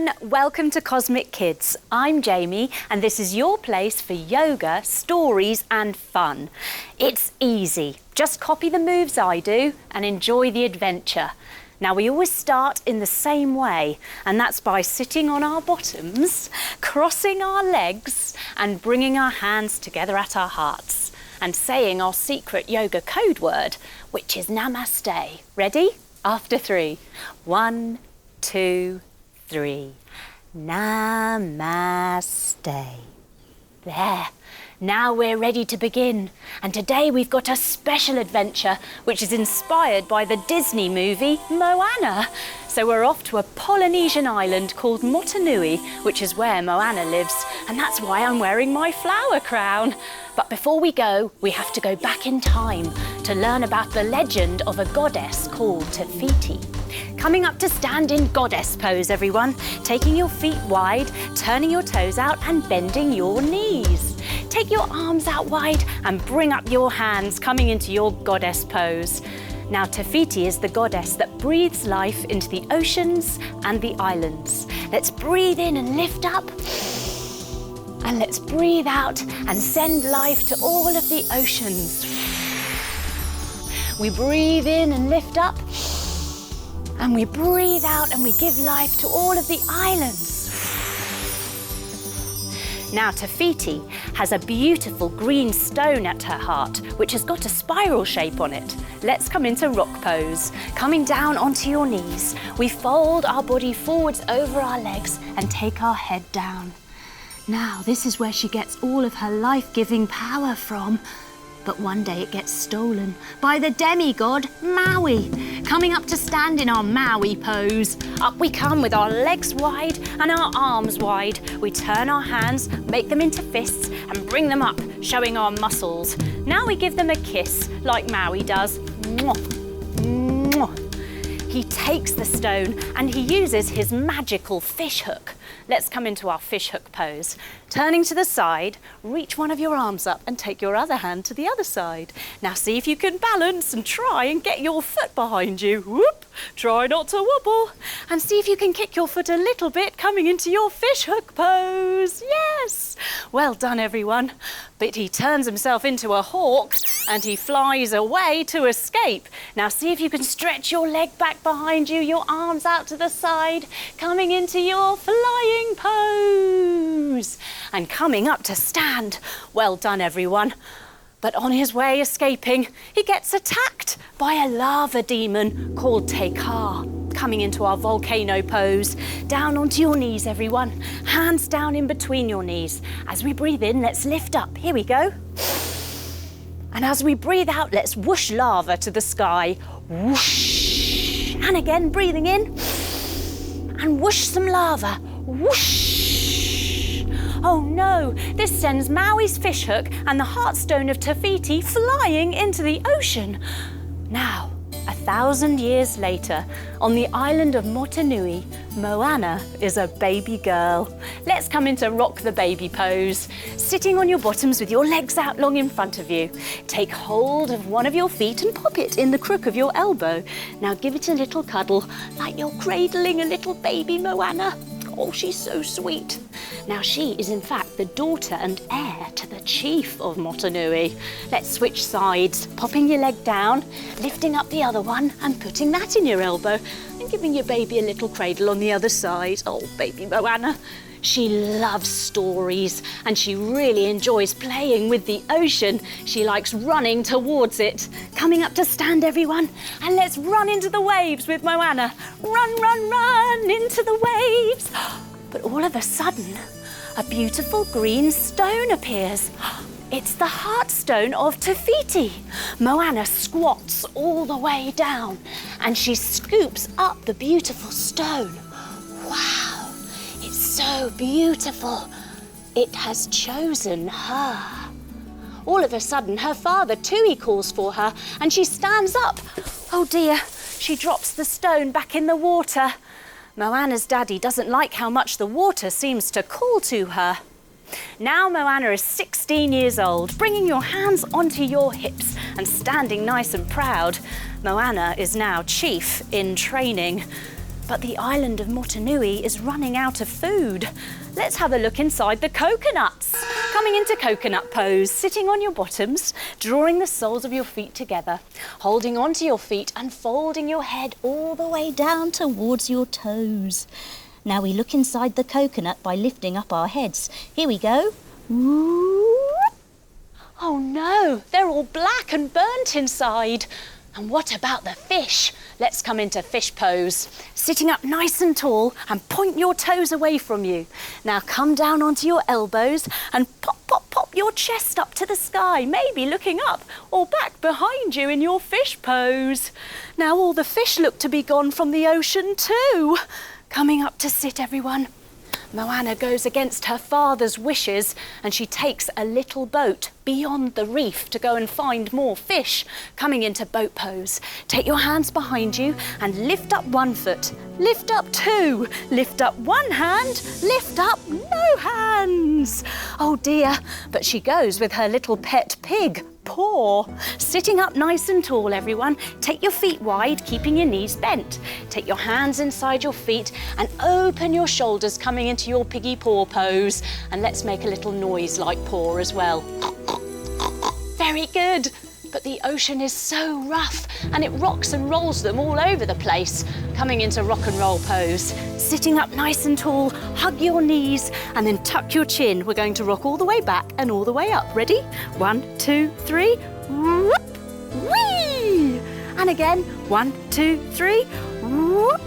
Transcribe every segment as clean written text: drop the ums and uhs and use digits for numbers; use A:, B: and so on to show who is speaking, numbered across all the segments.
A: everyone, welcome to Cosmic Kids. I'm Jaime and this is your place for yoga, stories and fun. It's easy, just copy the moves I do and enjoy the adventure. Now we always start in the same way, and that's by sitting on our bottoms, crossing our legs and bringing our hands together at our hearts and saying our secret yoga code word, which is Namaste. Ready? After 3. 1, 2, 3. Namaste. There. Now we're ready to begin. And today we've got a special adventure which is inspired by the Disney movie Moana. So we're off to a Polynesian island called Motunui, which is where Moana lives. And that's why I'm wearing my flower crown. But before we go, we have to go back in time to learn about the legend of a goddess called Te Fiti. Coming up to stand in goddess pose, everyone. Taking your feet wide, turning your toes out and bending your knees. Take your arms out wide and bring up your hands, coming into your goddess pose. Now, Te Fiti is the goddess that breathes life into the oceans and the islands. Let's breathe in and lift up. And let's breathe out and send life to all of the oceans. We breathe in and lift up. And we breathe out and we give life to all of the islands. Now, Te Fiti has a beautiful green stone at her heart, which has got a spiral shape on it. Let's come into rock pose. Coming down onto your knees, we fold our body forwards over our legs and take our head down. Now, this is where she gets all of her life-giving power from. But one day it gets stolen by the demigod Maui. Coming up to stand in our Maui pose. Up we come with our legs wide and our arms wide. We turn our hands, make them into fists and bring them up, showing our muscles. Now we give them a kiss like Maui does. Mwah. Mwah. He takes the stone and he uses his magical fish hook. Let's come into our fish hook pose. Turning to the side, reach one of your arms up and take your other hand to the other side. Now see if you can balance and try and get your foot behind you. Whoop! Try not to wobble. And see if you can kick your foot a little bit, coming into your fish hook pose. Yes! Well done, everyone. But he turns himself into a hawk and he flies away to escape. Now see if you can stretch your leg back behind you, your arms out to the side, coming into your flying pose. And coming up to stand. Well done, everyone. But on his way escaping, he gets attacked by a lava demon called Te Ka. Coming into our volcano pose. Down onto your knees, everyone. Hands down in between your knees. As we breathe in, let's lift up. Here we go. And as we breathe out, let's whoosh lava to the sky. Whoosh. And again, breathing in. And whoosh some lava. Whoosh. Oh no, this sends Maui's fish hook and the heartstone of Te Fiti flying into the ocean. Now, 1,000 years later, on the island of Motunui, Moana is a baby girl. Let's come into rock the baby pose. Sitting on your bottoms with your legs out long in front of you. Take hold of one of your feet and pop it in the crook of your elbow. Now give it a little cuddle, like you're cradling a little baby Moana. Oh, she's so sweet. Now she is in fact the daughter and heir to the chief of Motunui. Let's switch sides, popping your leg down, lifting up the other one and putting that in your elbow and giving your baby a little cradle on the other side. Oh, baby Moana. She loves stories and she really enjoys playing with the ocean. She likes running towards it. Coming up to stand, everyone, and let's run into the waves with Moana. Run, run, run into the waves. But all of a sudden, a beautiful green stone appears. It's the heartstone of Te Fiti. Moana squats all the way down and she scoops up the beautiful stone. Wow. It's so beautiful. It has chosen her. All of a sudden, her father, Tui, calls for her and she stands up. Oh dear, she drops the stone back in the water. Moana's daddy doesn't like how much the water seems to call to her. Now Moana is 16 years old, bringing your hands onto your hips and standing nice and proud. Moana is now chief in training. But the island of Motunui is running out of food. Let's have a look inside the coconuts. Coming into coconut pose, sitting on your bottoms, drawing the soles of your feet together, holding onto your feet and folding your head all the way down towards your toes. Now we look inside the coconut by lifting up our heads. Here we go. Oh no, they're all black and burnt inside. And what about the fish? Let's come into fish pose. Sitting up nice and tall and point your toes away from you. Now come down onto your elbows and pop, pop, pop your chest up to the sky, maybe looking up or back behind you in your fish pose. Now all the fish look to be gone from the ocean too. Coming up to sit, everyone. Moana goes against her father's wishes and she takes a little boat beyond the reef to go and find more fish. Coming into boat pose. Take your hands behind you and lift up one foot, lift up two, lift up one hand, lift up no hands. Oh dear, but she goes with her little pet pig, Paw. Sitting up nice and tall, everyone. Take your feet wide, keeping your knees bent. Take your hands inside your feet and open your shoulders, coming into your piggy paw pose. And let's make a little noise like Paw as well. Very good. But the ocean is so rough and it rocks and rolls them all over the place. Coming into rock and roll pose. Sitting up nice and tall, hug your knees and then tuck your chin. We're going to rock all the way back and all the way up. Ready? 1, 2, 3. Whoop! Whee! And again. 1, 2, 3. Whoop!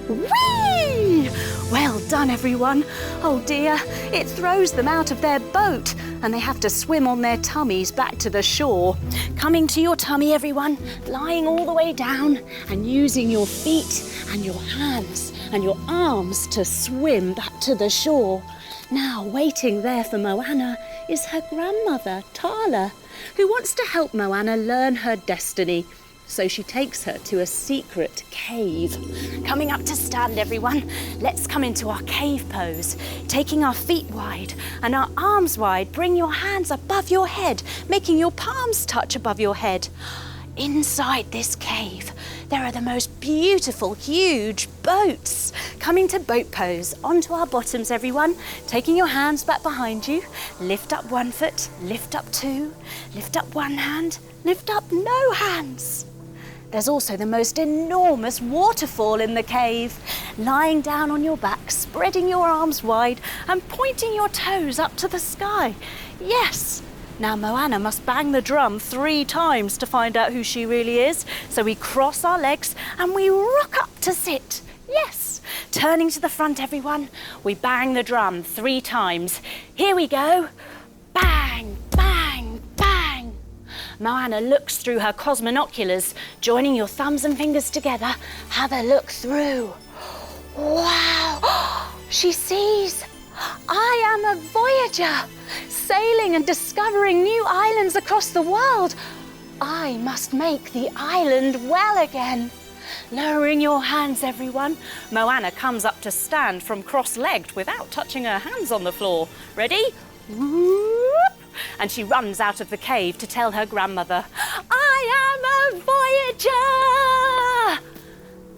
A: Whee! Well done, everyone. Oh dear, it throws them out of their boat and they have to swim on their tummies back to the shore. Coming to your tummy, everyone, lying all the way down and using your feet and your hands and your arms to swim back to the shore. Now, waiting there for Moana is her grandmother, Tala, who wants to help Moana learn her destiny. So she takes her to a secret cave. Coming up to stand, everyone. Let's come into our cave pose. Taking our feet wide and our arms wide, bring your hands above your head, making your palms touch above your head. Inside this cave, there are the most beautiful, huge boats. Coming to boat pose, onto our bottoms, everyone. Taking your hands back behind you. Lift up one foot, lift up two, lift up one hand, lift up no hands. There's also the most enormous waterfall in the cave. Lying down on your back, spreading your arms wide and pointing your toes up to the sky. Yes! Now Moana must bang the drum 3 times to find out who she really is. So we cross our legs and we rock up to sit. Yes! Turning to the front, everyone. We bang the drum 3 times. Here we go. Bang, bang, bang. Moana looks through her cosmonoculars. Joining your thumbs and fingers together, have a look through. Wow! She sees. I am a voyager, sailing and discovering new islands across the world. I must make the island well again. Lowering your hands, everyone. Moana comes up to stand from cross-legged without touching her hands on the floor. Ready? Whoop! And she runs out of the cave to tell her grandmother, I am a voyager!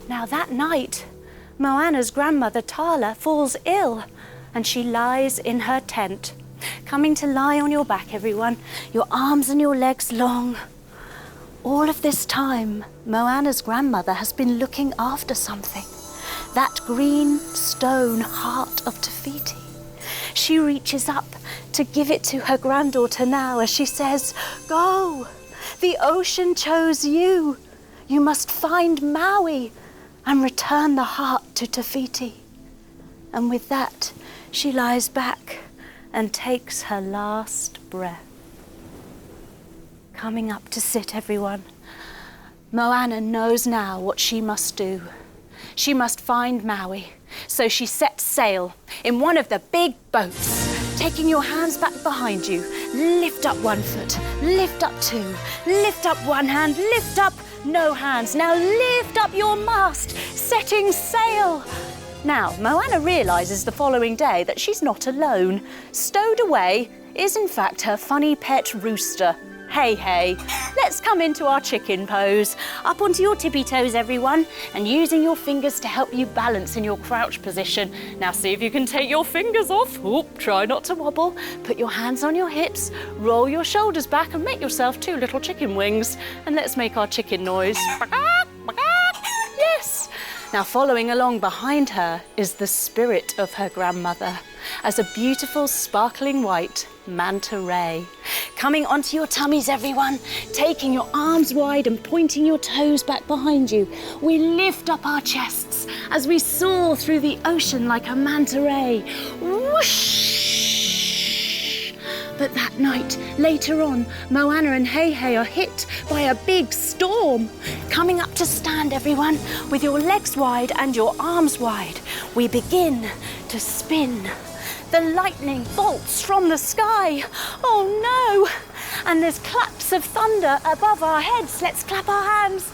A: Now that night, Moana's grandmother Tala falls ill and she lies in her tent. Coming to lie on your back, everyone, your arms and your legs long. All of this time, Moana's grandmother has been looking after something. That green stone heart of Te Fiti. She reaches up to give it to her granddaughter now as she says, go, the ocean chose you. You must find Maui and return the heart to Te Fiti. And with that, she lies back and takes her last breath. Coming up to sit, everyone. Moana knows now what she must do. She must find Maui. So she sets sail in one of the big boats. Taking your hands back behind you, lift up one foot, lift up two, lift up one hand, lift up no hands. Now lift up your mast, setting sail. Now, Moana realises the following day that she's not alone. Stowed away is in fact her funny pet rooster. Hey, hey. Let's come into our chicken pose. Up onto your tippy toes, everyone, and using your fingers to help you balance in your crouch position. Now see if you can take your fingers off. Oop, try not to wobble. Put your hands on your hips, roll your shoulders back and make yourself 2 little chicken wings. And let's make our chicken noise. Yes. Now following along behind her is the spirit of her grandmother as a beautiful sparkling white manta ray. Coming onto your tummies, everyone, taking your arms wide and pointing your toes back behind you. We lift up our chests as we soar through the ocean like a manta ray. Whoosh! But that night, later on, Moana and Hey Hey are hit by a big storm. Coming up to stand, everyone, with your legs wide and your arms wide. We begin to spin. The lightning bolts from the sky. Oh no! And there's claps of thunder above our heads. Let's clap our hands.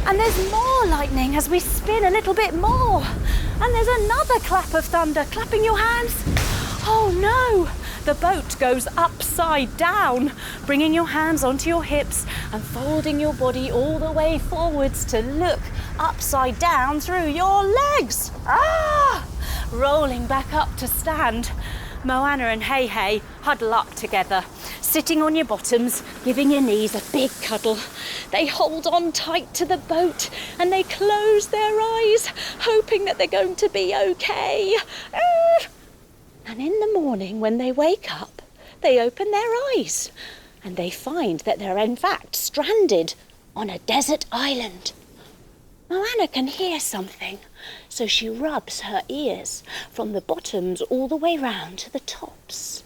A: And there's more lightning as we spin a little bit more. And there's another clap of thunder. Clapping your hands. Oh no! The boat goes upside down, bringing your hands onto your hips and folding your body all the way forwards to look upside down through your legs. Ah! Rolling back up to stand. Moana and Hey Hey huddle up together, sitting on your bottoms, giving your knees a big cuddle. They hold on tight to the boat and they close their eyes, hoping that they're going to be okay. And in the morning, when they wake up, they open their eyes and they find that they're in fact stranded on a desert island. Moana can hear something, so she rubs her ears from the bottoms all the way round to the tops.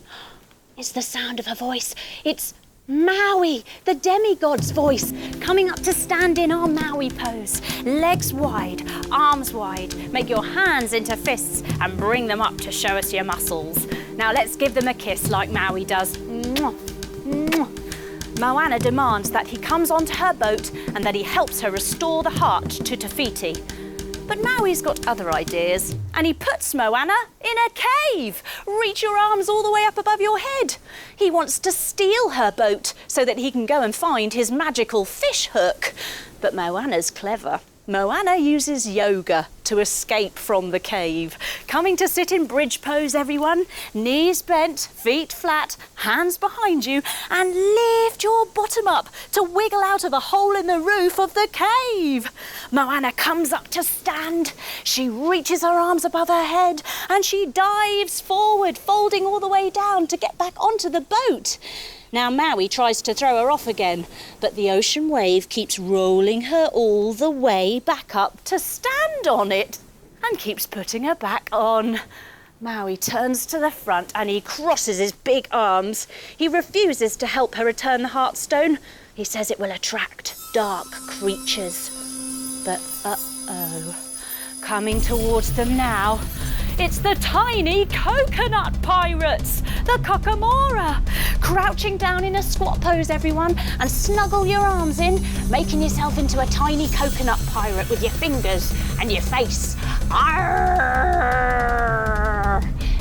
A: It's the sound of her voice. It's Maui, the demigod's voice, coming up to stand in our Maui pose. Legs wide, arms wide. Make your hands into fists and bring them up to show us your muscles. Now let's give them a kiss like Maui does. Mwah, mwah. Moana demands that he comes onto her boat and that he helps her restore the heart to Te Fiti. But Maui's got other ideas and he puts Moana in a cave. Reach your arms all the way up above your head. He wants to steal her boat so that he can go and find his magical fish hook. But Moana's clever. Moana uses yoga to escape from the cave. Coming to sit in bridge pose, everyone. Knees bent, feet flat, hands behind you, and lift your bottom up to wiggle out of a hole in the roof of the cave. Moana comes up to stand. She reaches her arms above her head and she dives forward, folding all the way down to get back onto the boat. Now Maui tries to throw her off again, but the ocean wave keeps rolling her all the way back up to stand on it and keeps putting her back on. Maui turns to the front and he crosses his big arms. He refuses to help her return the Heartstone. He says it will attract dark creatures. But uh-oh, coming towards them now, it's the tiny coconut pirates, the Kakamora. Crouching down in a squat pose, everyone, and snuggle your arms in, making yourself into a tiny coconut pirate with your fingers and your face. Arrgh!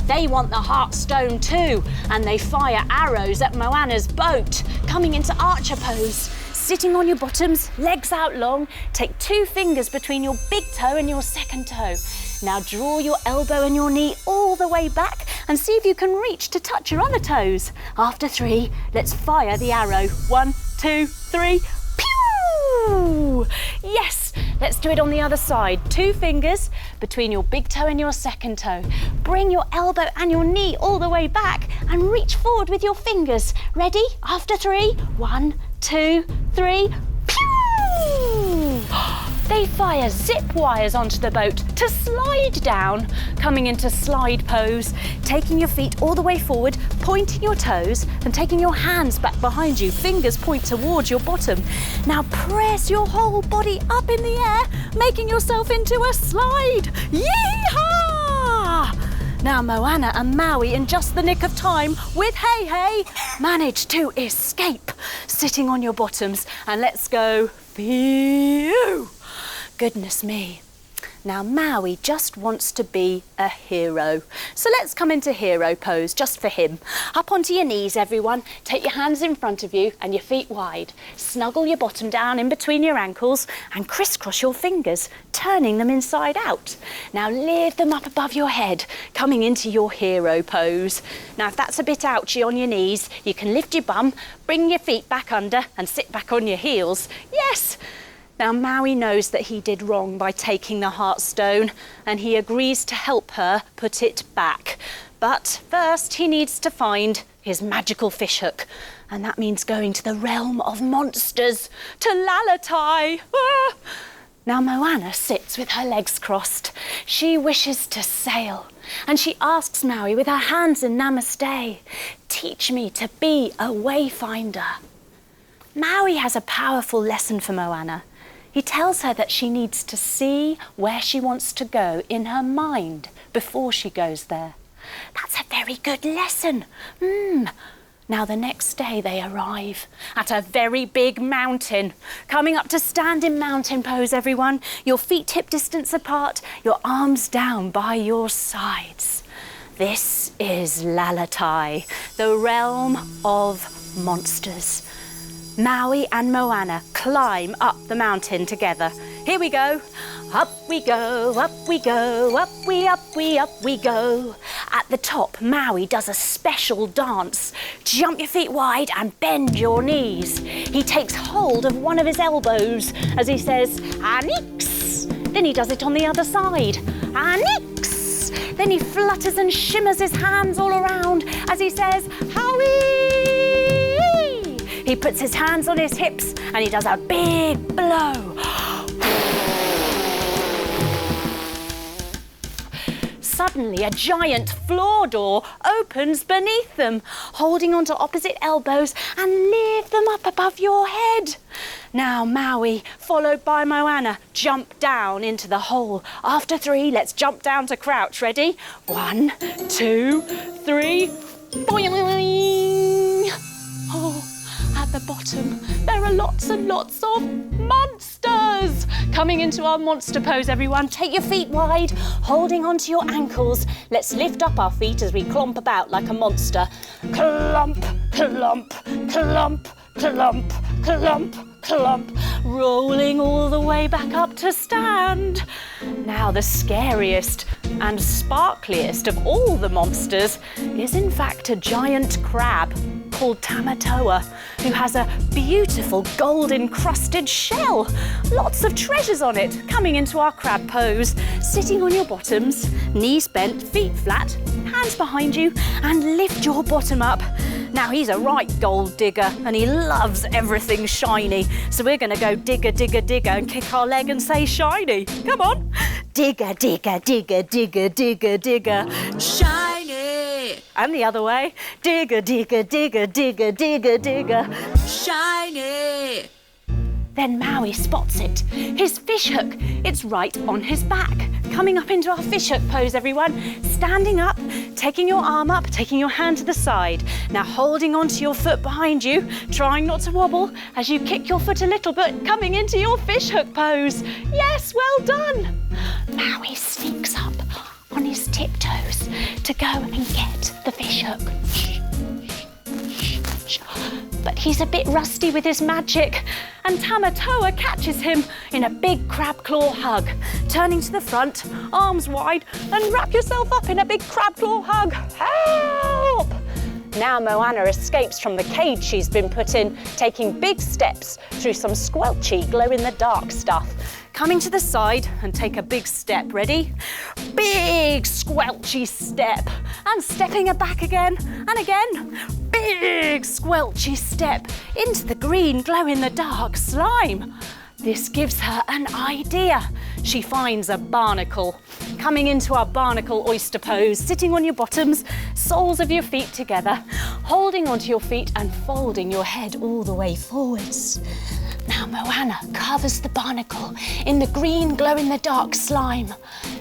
A: They want the Heartstone too, and they fire arrows at Moana's boat. Coming into archer pose. Sitting on your bottoms, legs out long, take 2 fingers between your big toe and your second toe. Now draw your elbow and your knee all the way back and see if you can reach to touch your other toes. After 3, let's fire the arrow. 1, 2, 3, pew! Yes, let's do it on the other side. 2 fingers between your big toe and your second toe. Bring your elbow and your knee all the way back and reach forward with your fingers. Ready? After 3, 1, 2, 3, pew! They fire zip wires onto the boat to slide down. Coming into slide pose, taking your feet all the way forward, pointing your toes and taking your hands back behind you. Fingers point towards your bottom. Now press your whole body up in the air, making yourself into a slide. Yee-haw! Now Moana and Maui, in just the nick of time, with Hey Hey, manage to escape, sitting on your bottoms. And let's go, phew! Goodness me, Now Maui just wants to be a hero. So let's come into hero pose just for him. Up onto your knees, everyone. Take your hands in front of you and your feet wide. Snuggle your bottom down in between your ankles and crisscross your fingers, turning them inside out. Now lift them up above your head, coming into your hero pose. Now if that's a bit ouchy on your knees, you can lift your bum, bring your feet back under and sit back on your heels. Yes! Now Maui knows that he did wrong by taking the heart stone and he agrees to help her put it back. But first he needs to find his magical fishhook, and that means going to the realm of monsters, to Lalatai. Ah! Now Moana sits with her legs crossed. She wishes to sail and she asks Maui with her hands in Namaste, teach me to be a wayfinder. Maui has a powerful lesson for Moana. He tells her that she needs to see where she wants to go in her mind before she goes there. That's a very good lesson. Now the next day they arrive at a very big mountain. Coming up to standing mountain pose, everyone. Your feet hip distance apart, your arms down by your sides. This is Lalatai, the realm of monsters. Maui and Moana climb up the mountain together. Here we go. Up we go, up we go, up we go. At the top, Maui does a special dance. Jump your feet wide and bend your knees. He takes hold of one of his elbows as he says, Anix. Then he does it on the other side. Anix. Then he flutters and shimmers his hands all around as he says, Howie. He puts his hands on his hips and he does a big blow. Suddenly, a giant floor door opens beneath them, holding onto opposite elbows and lift them up above your head. Now Maui, followed by Moana, jump down into the hole. After 3, let's jump down to crouch. Ready? 1, 2, 3. Boing! Oh. At the bottom, there are lots and lots of monsters. Coming into our monster pose, everyone. Take your feet wide, holding onto your ankles. Let's lift up our feet as we clomp about like a monster. Clump, clump, clump, clump, clump, clump. Rolling all the way back up to stand. Now the scariest and sparkliest of all the monsters is in fact a giant crab called Tamatoa, who has a beautiful gold-encrusted shell. Lots of treasures on it. Coming into our crab pose, sitting on your bottoms, knees bent, feet flat, hands behind you, and lift your bottom up. Now he's a right gold digger and he loves everything shiny. So we're gonna go digger, digger, digger and kick our leg and say shiny. Come on. Digger, digger, digger, digger, digger, digger. Shiny. And the other way. Digger, digger, digger, digger, digger, digger. Shiny. Then Maui spots it. His fishhook. It's right on his back. Coming up into our fishhook pose, everyone. Standing up, taking your arm up, taking your hand to the side. Now holding onto your foot behind you, trying not to wobble as you kick your foot a little bit, coming into your fishhook pose. Yes, well done. Maui sneaks up on his tiptoes to go and get the fishhook. But he's a bit rusty with his magic, and Tamatoa catches him in a big crab claw hug. Turning to the front, arms wide, and wrap yourself up in a big crab claw hug. Help! Now Moana escapes from the cage she's been put in, taking big steps through some squelchy, glow-in-the-dark stuff. Coming to the side and take a big step. Ready? Big squelchy step. And stepping it back again and again. Big squelchy step into the green glow-in-the-dark slime. This gives her an idea. She finds a barnacle. Coming into our barnacle oyster pose, sitting on your bottoms, soles of your feet together, holding onto your feet and folding your head all the way forwards. Now Moana covers the barnacle in the green glow-in-the-dark slime.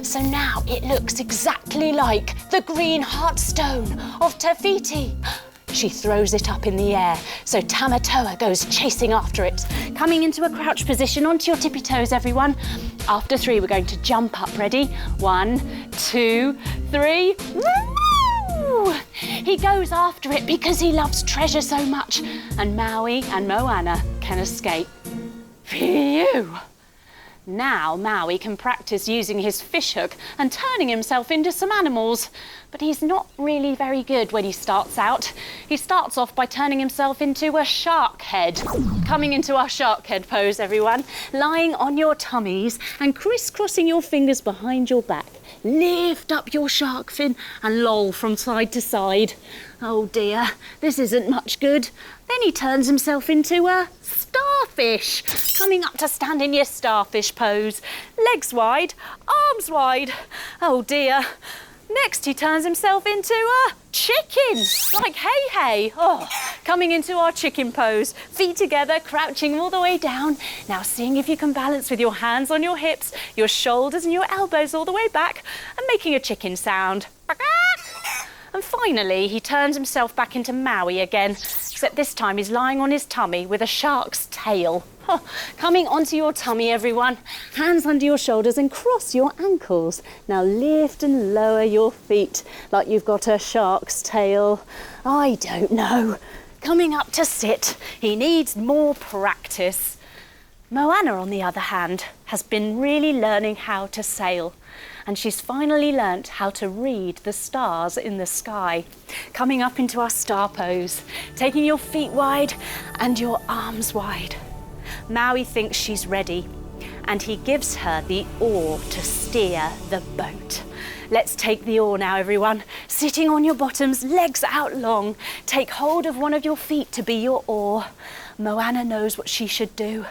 A: So now it looks exactly like the green heartstone of Te Fiti. She throws it up in the air, so Tamatoa goes chasing after it. Coming into a crouch position, onto your tippy toes, everyone. After 3, we're going to jump up. Ready? 1, 2, 3. Woo! He goes after it because he loves treasure so much, and Maui and Moana can escape. Phew! Now Maui can practice using his fishhook and turning himself into some animals. But he's not really very good when he starts out. He starts off by turning himself into a shark head. Coming into our shark head pose, everyone. Lying on your tummies and crisscrossing your fingers behind your back. Lift up your shark fin and loll from side to side. Oh dear, this isn't much good. Then he turns himself into a starfish. Coming up to stand in your starfish pose. Legs wide, arms wide. Oh dear. Next he turns himself into a chicken, like hey. Oh, coming into our chicken pose. Feet together, crouching all the way down. Now seeing if you can balance with your hands on your hips, your shoulders and your elbows all the way back, and making a chicken sound. And finally, he turns himself back into Maui again, except this time he's lying on his tummy with a shark's tail. Oh, coming onto your tummy, everyone. Hands under your shoulders and cross your ankles. Now lift and lower your feet like you've got a shark's tail. I don't know. Coming up to sit. He needs more practice. Moana, on the other hand, has been really learning how to sail. And she's finally learnt how to read the stars in the sky. Coming up into our star pose, taking your feet wide and your arms wide. Maui thinks she's ready, and he gives her the oar to steer the boat. Let's take the oar now, everyone. Sitting on your bottoms, legs out long. Take hold of one of your feet to be your oar. Moana knows what she should do,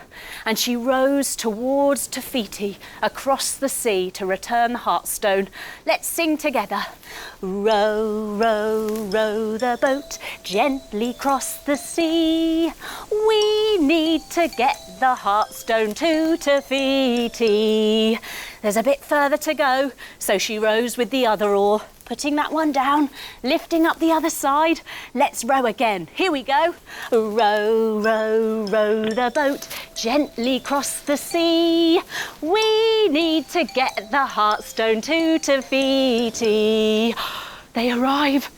A: and she rows towards Te Fiti across the sea to return the Heartstone. Let's sing together. Row, row, row the boat gently cross the sea. We need to get the Heartstone to Te Fiti. There's a bit further to go, so she rows with the other oar. Putting that one down, lifting up the other side. Let's row again. Here we go. Row, row, row the boat gently cross the sea. We need to get the Heartstone to Te Fiti. They arrive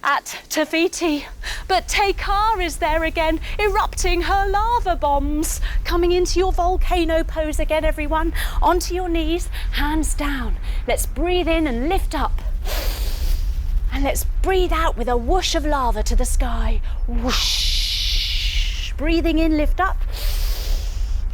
A: at Te Fiti, but Te Kā is there again, erupting her lava bombs. Coming into your volcano pose again, everyone. Onto your knees, hands down. Let's breathe in and lift up. And let's breathe out with a whoosh of lava to the sky. Whoosh. Breathing in, lift up.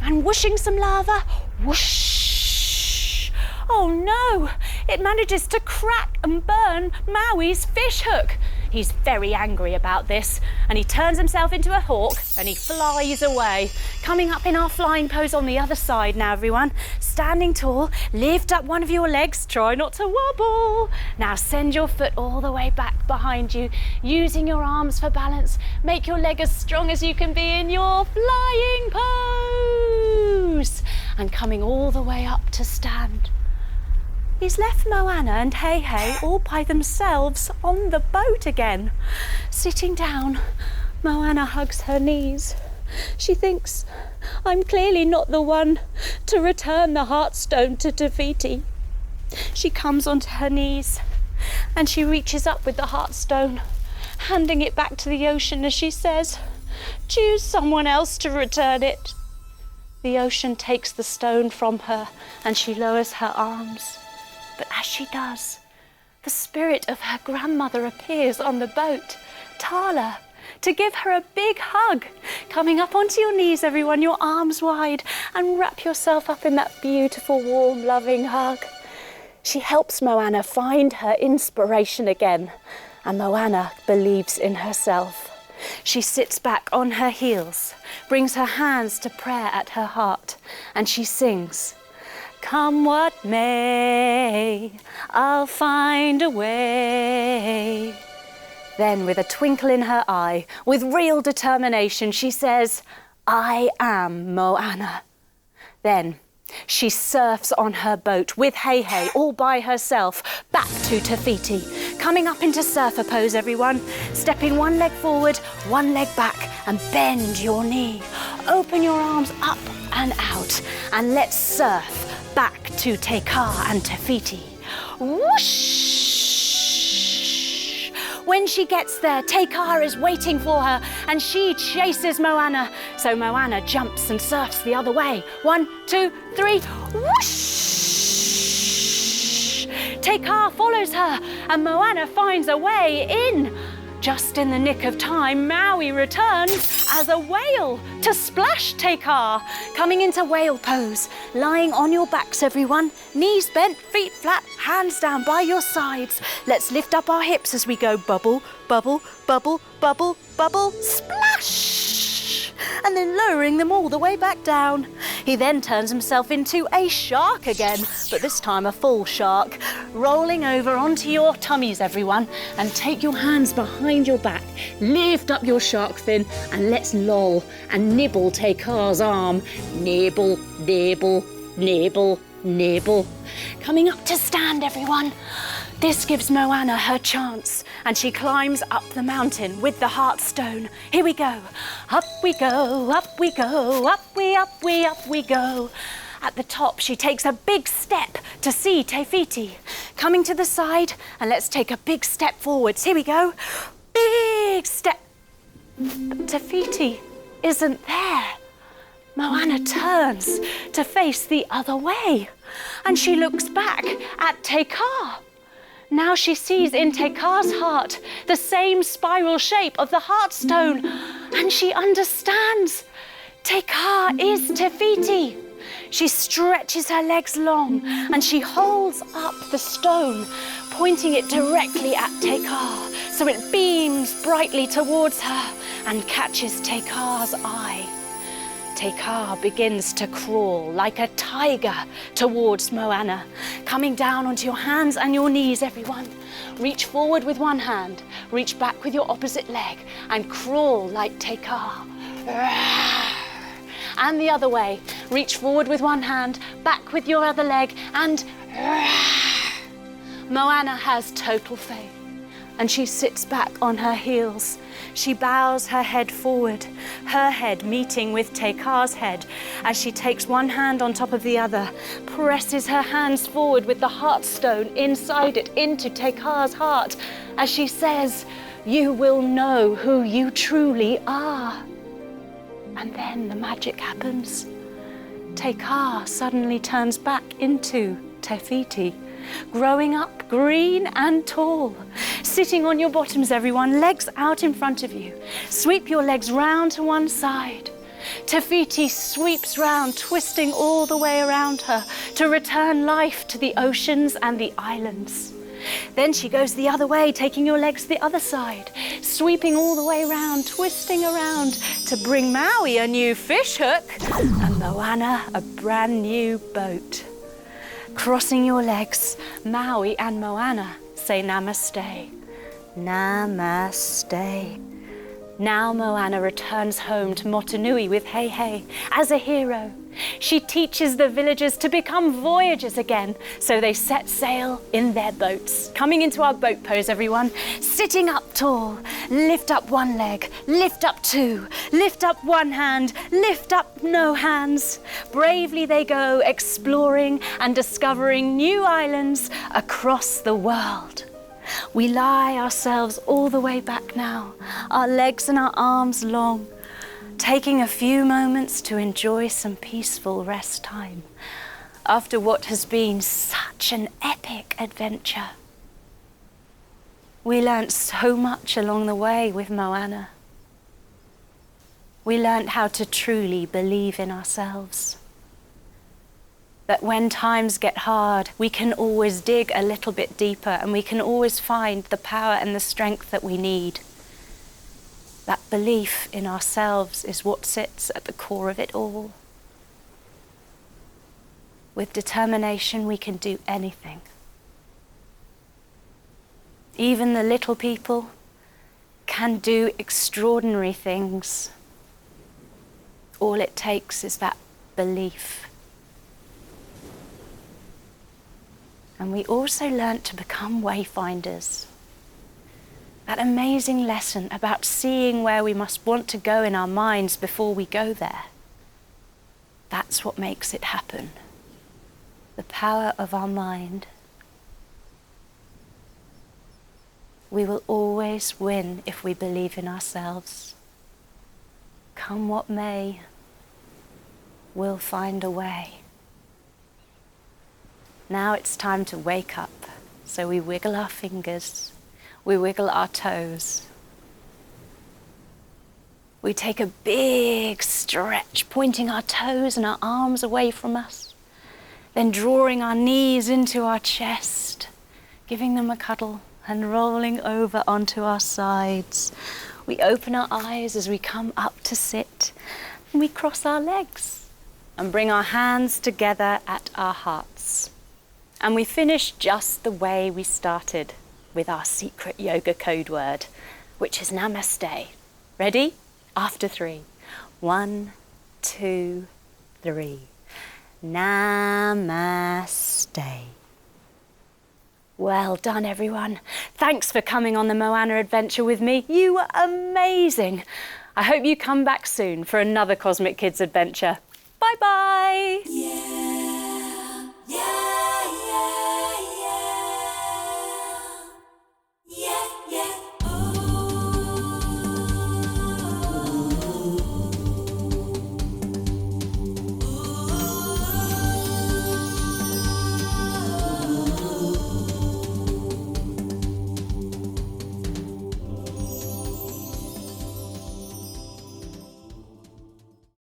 A: And whooshing some lava. Whoosh. Oh no, it manages to crack and burn Maui's fish hook. He's very angry about this, and he turns himself into a hawk and he flies away. Coming up in our flying pose on the other side now, everyone. Standing tall, lift up one of your legs, try not to wobble. Now send your foot all the way back behind you, using your arms for balance. Make your leg as strong as you can be in your flying pose. And coming all the way up to stand. He's left Moana and Hei all by themselves on the boat again. Sitting down, Moana hugs her knees. She thinks, I'm clearly not the one to return the Heartstone to Te Fiti. She comes onto her knees and she reaches up with the Heartstone, handing it back to the ocean as she says, choose someone else to return it. The ocean takes the stone from her and she lowers her arms. But as she does, the spirit of her grandmother appears on the boat, Tala, to give her a big hug. Coming up onto your knees, everyone, your arms wide, and wrap yourself up in that beautiful, warm, loving hug. She helps Moana find her inspiration again, and Moana believes in herself. She sits back on her heels, brings her hands to prayer at her heart, and she sings, come what may, I'll find a way. Then, with a twinkle in her eye, with real determination, she says, I am Moana. Then, she surfs on her boat with Hei all by herself back to Te Fiti. Coming up into surfer pose, everyone. Stepping one leg forward, one leg back, and bend your knee. Open your arms up and out, and let's surf back to Te Kā and Te Whiti. Whoosh! When she gets there, Te Kā is waiting for her, and she chases Moana. So Moana jumps and surfs the other way. 1, 2, 3, whoosh! Te Kā follows her, and Moana finds a way in. Just in the nick of time, Maui returns as a whale to splash Te Kā. Coming into whale pose, lying on your backs, everyone. Knees bent, feet flat, hands down by your sides. Let's lift up our hips as we go bubble, bubble, bubble, bubble, bubble, splash! And then lowering them all the way back down. He then turns himself into a shark again, but this time a full shark. Rolling over onto your tummies, everyone, and take your hands behind your back. Lift up your shark fin and let's loll and nibble Te Kā's arm. Nibble, nibble, nibble, nibble. Coming up to stand, everyone. This gives Moana her chance, and she climbs up the mountain with the heart stone. Here we go. Up we go, up we go, up we go. At the top, she takes a big step to see Te Whiti. Coming to the side, and let's take a big step forwards. Here we go. Big step. But Te Whiti isn't there. Moana turns to face the other way, and she looks back at Te Kā. Now she sees in Te Kā's heart the same spiral shape of the heartstone, and she understands. Te Kā is Te Whiti. She stretches her legs long and she holds up the stone, pointing it directly at Te Kā, so it beams brightly towards her and catches Te Kā's eye. Te Kā begins to crawl like a tiger towards Moana. Coming down onto your hands and your knees, everyone. Reach forward with one hand, reach back with your opposite leg, and crawl like Te Kā. And the other way. Reach forward with one hand, back with your other leg, and Moana has total faith, and she sits back on her heels. She bows her head forward, her head meeting with Te Kā's head as she takes one hand on top of the other, presses her hands forward with the heartstone inside it into Te Kā's heart as she says, "You will know who you truly are." And then the magic happens. Te Kā suddenly turns back into Te Whiti, growing up green and tall. Sitting on your bottoms, everyone, legs out in front of you. Sweep your legs round to one side. Te Whiti sweeps round, twisting all the way around her to return life to the oceans and the islands. Then she goes the other way, taking your legs to the other side, sweeping all the way around, twisting around to bring Maui a new fish hook and Moana a brand new boat. Crossing your legs, Maui and Moana say namaste. Namaste. Now Moana returns home to Motunui with Hei Hei as a hero. She teaches the villagers to become voyagers again, so they set sail in their boats. Coming into our boat pose, everyone. Sitting up tall, lift up one leg, lift up two, lift up one hand, lift up no hands. Bravely they go, exploring and discovering new islands across the world. We lie ourselves all the way back now, our legs and our arms long, taking a few moments to enjoy some peaceful rest time after what has been such an epic adventure. We learnt so much along the way with Moana. We learnt how to truly believe in ourselves. That when times get hard, we can always dig a little bit deeper and we can always find the power and the strength that we need. That belief in ourselves is what sits at the core of it all. With determination, we can do anything. Even the little people can do extraordinary things. All it takes is that belief. And we also learnt to become wayfinders. That amazing lesson about seeing where we must want to go in our minds before we go there. That's what makes it happen. The power of our mind. We will always win if we believe in ourselves. Come what may, we'll find a way. Now it's time to wake up. So we wiggle our fingers, we wiggle our toes. We take a big stretch, pointing our toes and our arms away from us, then drawing our knees into our chest, giving them a cuddle and rolling over onto our sides. We open our eyes as we come up to sit, and we cross our legs and bring our hands together at our hearts. And we finish just the way we started, with our secret yoga code word, which is Namaste. Ready? After 3. 1, 2, 3. Namaste. Well done, everyone. Thanks for coming on the Moana adventure with me. You were amazing. I hope you come back soon for another Cosmic Kids adventure. Bye-bye. Yeah.